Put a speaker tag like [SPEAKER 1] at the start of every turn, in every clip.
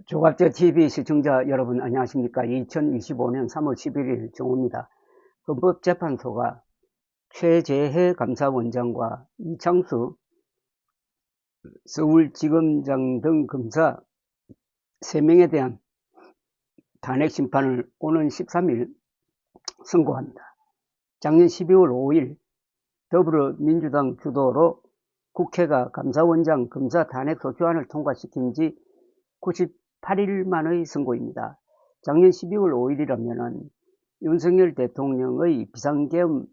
[SPEAKER 1] 조갑제 TV 시청자 여러분 안녕하십니까. 2025년 3월 11일 정오입니다. 헌법재판소가 최재해 감사원장과 이창수 서울지검장 등 검사 3명에 대한 탄핵 심판을 오는 13일 선고합니다. 작년 12월 5일 더불어민주당 주도로 국회가 감사원장 검사 탄핵 소추안을 통과시킨 지 98일 만의 선고입니다. 작년 12월 5일이라면 윤석열 대통령의 비상계엄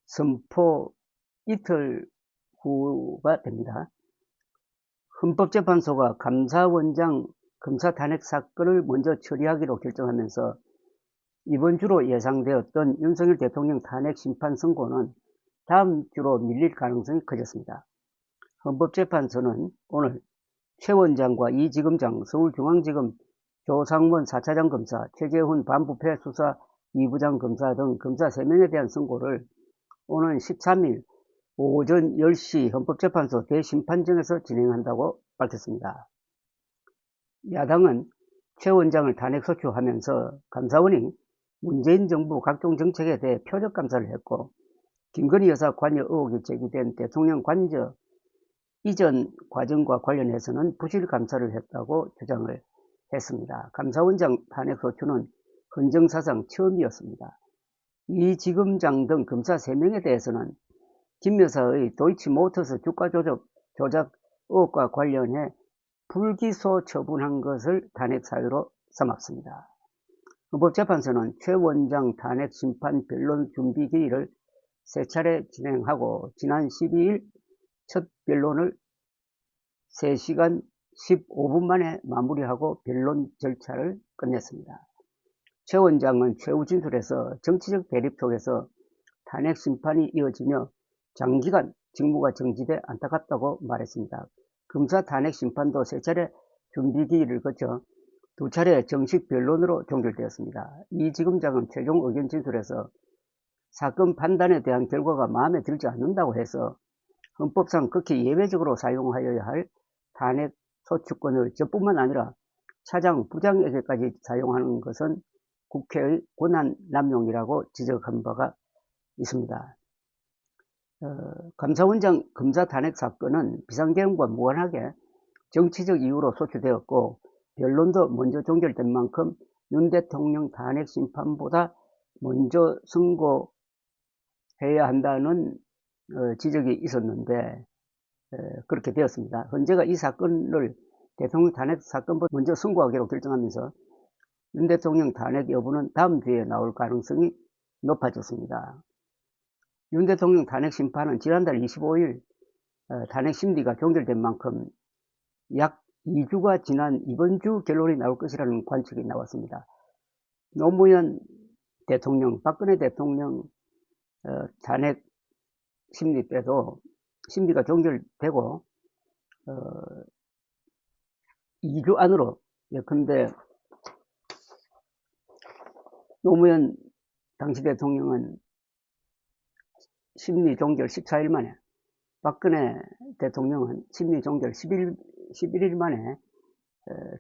[SPEAKER 1] 선포 이틀 후가 됩니다. 헌법재판소가 감사원장 검사 탄핵 사건을 먼저 처리하기로 결정하면서 이번 주로 예상되었던 윤석열 대통령 탄핵 심판 선고는 다음 주로 밀릴 가능성이 커졌습니다. 헌법재판소는 오늘 최 원장과 이 지검장, 서울중앙지검 조상원 4차장 검사, 최재훈 반부패 수사 2부장 검사 등 검사 3명에 대한 선고를 오는 13일 오전 10시 헌법재판소 대심판정에서 진행한다고 밝혔습니다. 야당은 최 원장을 탄핵소추하면서 감사원이 문재인 정부 각종 정책에 대해 표적감사를 했고 김건희 여사 관여 의혹이 제기된 대통령 관저 이전 과정과 관련해서는 부실 감사를 했다고 주장을 했습니다. 감사원장 탄핵소추는 헌정사상 처음이었습니다. 이 지검장 등 검사 3명에 대해서는 김 여사의 도이치모터스 주가 조작 의혹과 관련해 불기소 처분한 것을 탄핵 사유로 삼았습니다. 헌법재판소는 최 원장 탄핵 심판 변론 준비 기일을 3차례 진행하고 지난 12일 첫 변론을 3시간 15분 만에 마무리하고 변론 절차를 끝냈습니다. 최 원장은 최후 진술에서 정치적 대립 속에서 탄핵 심판이 이어지며 장기간 직무가 정지돼 안타깝다고 말했습니다. 검사 탄핵 심판도 3차례 준비 기일을 거쳐 2차례 정식 변론으로 종결되었습니다. 이 지검장은 최종 의견 진술에서 사건 판단에 대한 결과가 마음에 들지 않는다고 해서 헌법상 극히 예외적으로 사용하여야 할 탄핵 소추권을 저뿐만 아니라 차장, 부장에게까지 사용하는 것은 국회의 권한 남용이라고 지적한 바가 있습니다. 감사원장 검사 탄핵 사건은 비상계엄과 무관하게 정치적 이유로 소추되었고 변론도 먼저 종결된 만큼 윤 대통령 탄핵 심판보다 먼저 선고해야 한다는 지적이 있었는데 그렇게 되었습니다. 헌재가 이 사건을 대통령 탄핵 사건보다 먼저 선고하기로 결정하면서 윤 대통령 탄핵 여부는 다음 주에 나올 가능성이 높아졌습니다. 윤 대통령 탄핵 심판은 지난달 25일 탄핵 심리가 종결된 만큼 약 2주가 지난 이번 주 결론이 나올 것이라는 관측이 나왔습니다. 노무현 대통령, 박근혜 대통령 탄핵 심리 때도 심리가 종결되고 2주 안으로 예컨대 노무현 당시 대통령은 심리 종결 14일 만에, 박근혜 대통령은 심리 종결 11일 만에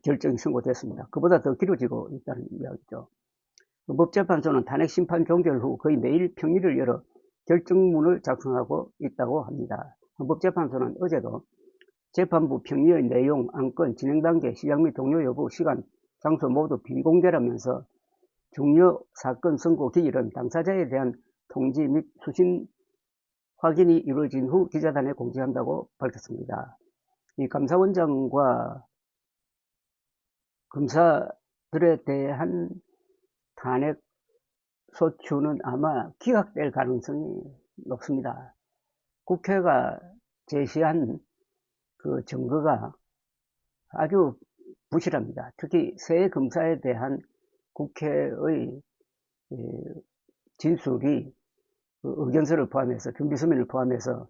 [SPEAKER 1] 결정이 선고됐습니다. 그보다 더 길어지고 있다는 이야기죠. 헌법재판소는 탄핵 심판 종결 후 거의 매일 평일을 열어 결정문을 작성하고 있다고 합니다. 헌법재판소는 어제도 재판부 평의의 내용, 안건, 진행 단계, 시작 및 종료 여부, 시간, 장소 모두 비공개라면서 중요 사건 선고 기일은 당사자에 대한 통지 및 수신 확인이 이루어진 후 기자단에 공지한다고 밝혔습니다. 이 감사원장과 검사들에 대한 탄핵 소추는 아마 기각될 가능성이 높습니다. 국회가 제시한 그 증거가 아주 부실합니다. 특히 새 검사에 대한 국회의 진술이 의견서를 포함해서 준비서면을 포함해서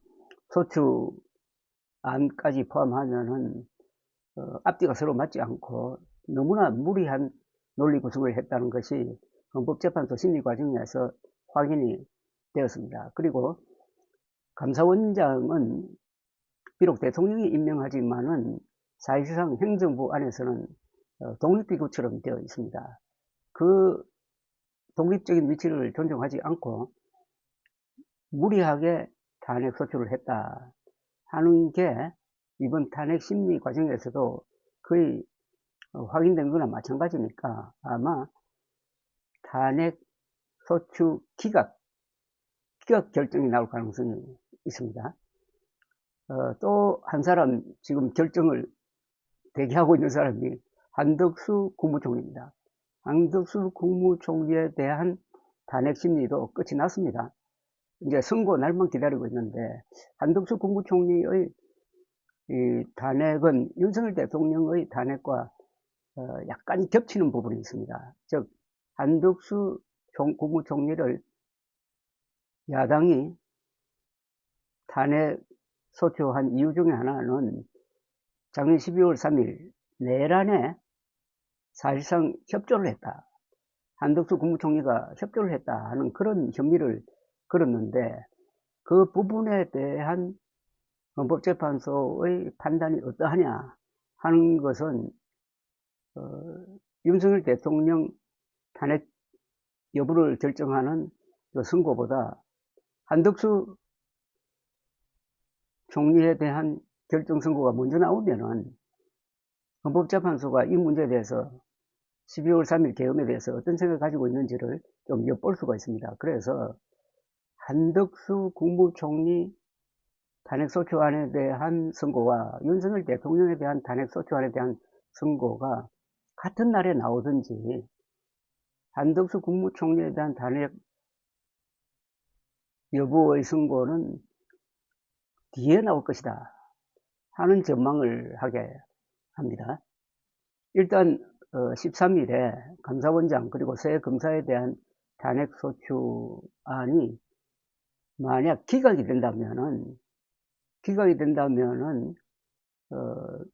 [SPEAKER 1] 소추안까지 포함하면은 앞뒤가 서로 맞지 않고 너무나 무리한 논리 구성을 했다는 것이 헌법재판소 심리 과정에서 확인이 되었습니다. 그리고 감사원장은 비록 대통령이 임명하지만은 사실상 행정부 안에서는 독립기구처럼 되어 있습니다. 그 독립적인 위치를 존중하지 않고 무리하게 탄핵 소추를 했다 하는 게 이번 탄핵 심리 과정에서도 거의 확인된 거나 마찬가지니까 아마 탄핵 소추 기각 결정이 나올 가능성이 있습니다. 또 한 사람 지금 결정을 대기하고 있는 사람이 한덕수 국무총리입니다. 한덕수 국무총리에 대한 탄핵 심리도 끝이 났습니다. 이제 선고 날만 기다리고 있는데 한덕수 국무총리의 이 탄핵은 윤석열 대통령의 탄핵과 약간 겹치는 부분이 있습니다. 즉 한덕수 국무총리를 야당이 탄핵 소추한 이유 중에 하나는 작년 12월 3일 내란에 사실상 협조를 했다. 한덕수 국무총리가 협조를 했다 하는 그런 혐의를 걸었는데 그 부분에 대한 헌법재판소의 판단이 어떠하냐 하는 것은 윤석열 대통령 탄핵 여부를 결정하는 그 선고보다 한덕수 총리에 대한 결정 선고가 먼저 나오면은 헌법재판소가 이 문제에 대해서 12월 3일 계엄에 대해서 어떤 생각을 가지고 있는지를 좀 엿볼 수가 있습니다. 그래서 한덕수 국무총리 탄핵소추안에 대한 선고와 윤석열 대통령에 대한 탄핵소추안에 대한 선고가 같은 날에 나오든지 한덕수 국무총리에 대한 탄핵 여부의 선고는 뒤에 나올 것이다 하는 전망을 하게 합니다. 일단 13일에 감사원장 그리고 새 검사에 대한 탄핵소추안이 만약 기각이 된다면은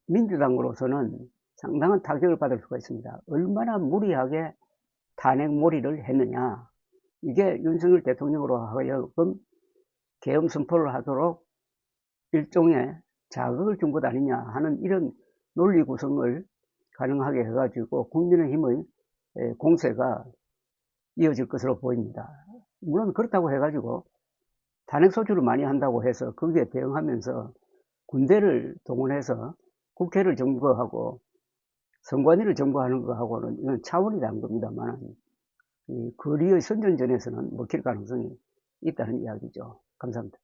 [SPEAKER 1] 민주당으로서는 상당한 타격을 받을 수가 있습니다. 얼마나 무리하게 탄핵몰이를 했느냐. 이게 윤석열 대통령으로 하여금 계엄 선포를 하도록 일종의 자극을 준 것 아니냐 하는 이런 논리 구성을 가능하게 해가지고 국민의힘의 공세가 이어질 것으로 보입니다. 물론 그렇다고 해가지고 탄핵소추를 많이 한다고 해서 거기에 대응하면서 군대를 동원해서 국회를 점거하고 선관위를 점거하는 거하고는 이건 차원이 다른 겁니다만 이 거리의 선전전에서는 먹힐 가능성이 있다는 이야기죠. 감사합니다.